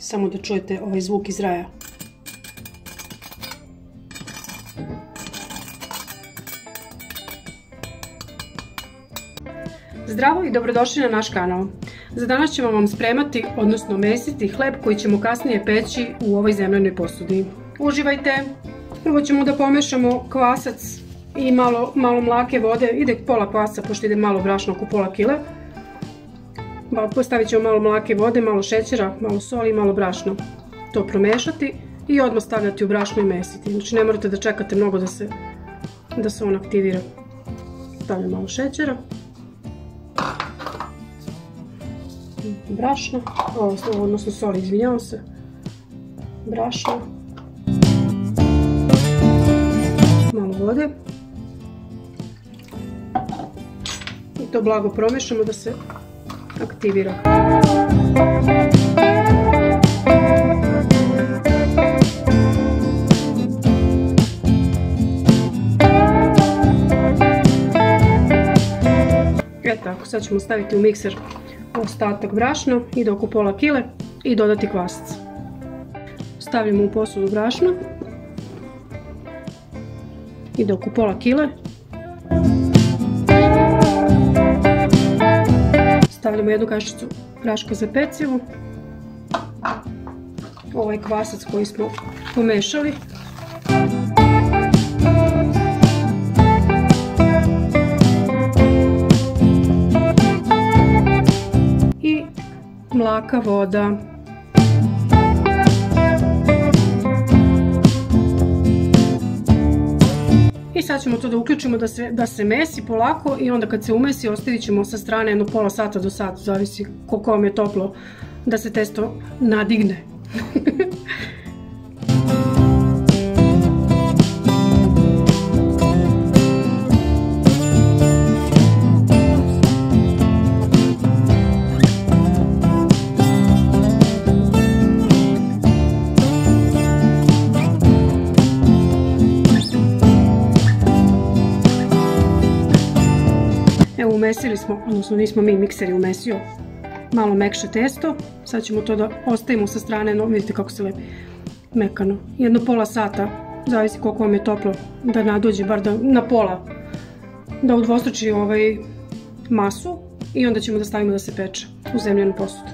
samo da čujete ovaj zvuk iz raja. Zdravo i dobrodošli na naš kanal. Za danas ćemo vam spremati, odnosno mesiti hleb koji ćemo kasnije peći u ovoj zemljanoj posudi. Uživajte! Prvo ćemo da pomešamo kvasac i malo mlake vode. Ide pola kvasa, pošto ide malo brašna, oko pola kile. Postavit ćemo malo mlake vode, malo šećera, malo soli i malo brašna. To promešati i odmah stavljati u brašno i mesiti. Znači ne morate da čekate mnogo da se on aktivira. Stavljam malo šećera. Brašna, odnosno soli, izvinjavam se. Brašna. Malo vode. I to blago promešamo da se aktivira. Tako, sad ćemo staviti u mikser ostatak brašna, ide oko pola kile, i dodati kvasac. Stavljamo u posudu brašna, ide oko pola kile. Stavljamo jednu kašicu praška za pecivo, ovaj kvasac koji smo pomešali. Mlaka voda. I sad ćemo to da uključimo da se mesi polako i onda kad se umesi ostavit ćemo sa strane jedno pola sata do sata, zavisi koliko vam je toplo, da se testo nadigne. Evo, umesili smo, odnosno nismo mi, mikser je umesio malo mekše testo. Sad ćemo to da ostavimo sa strane, vidite kako se lepi, mekano. Jedno pola sata, zavisi koliko vam je toplo, da nadođe bar na pola, da udvostruči masu i onda ćemo da stavimo da se peče u zemljanu posudu.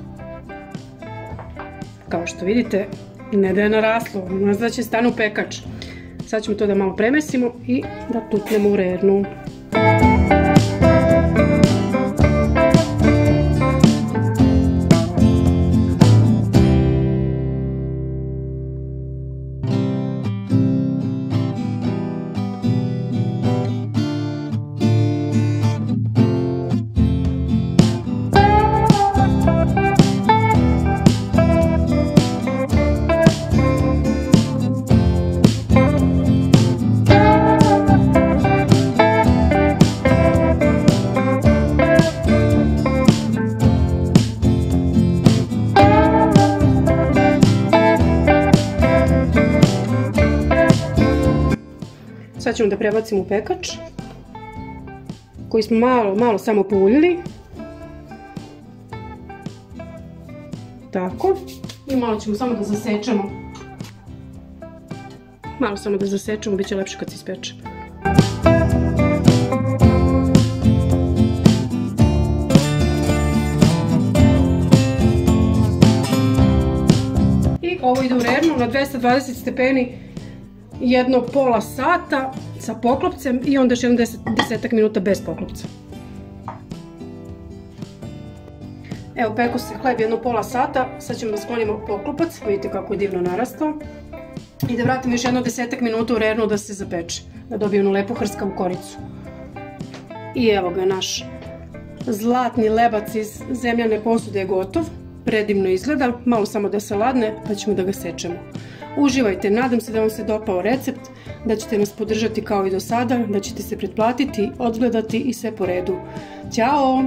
Kao što vidite, ne da je naraslo, ne znači da će stane u pekač. Sad ćemo to da malo premesimo i da tutnemo u rernu. Sad ćemo da prebacimo u pekač koji smo malo samo pouljili. Tako. I malo ćemo samo da zasečemo. Malo samo da zasečemo, bit će lepše kad se ispeče. I ovo ide u rernu na 220 stepeni jedno pola sata sa poklopcem i onda još jedno 10 minuta bez poklopca. Evo, peko se hleb jedno pola sata, sad ćemo da sklonimo poklopac, vidite kako je divno narastao. I da vratimo još jedno 10 minuta u rernu da se zapeče, da dobije onu lepu hrskavu koricu. I evo ga, naš zlatni lebac iz zemljane posude je gotov, predivno izgleda, malo samo da se ladne pa ćemo da ga sečemo. Uživajte, nadam se da vam se dopao recept, da ćete nas podržati kao i do sada, da ćete se pretplatiti, odgledati i sve po redu. Ćao!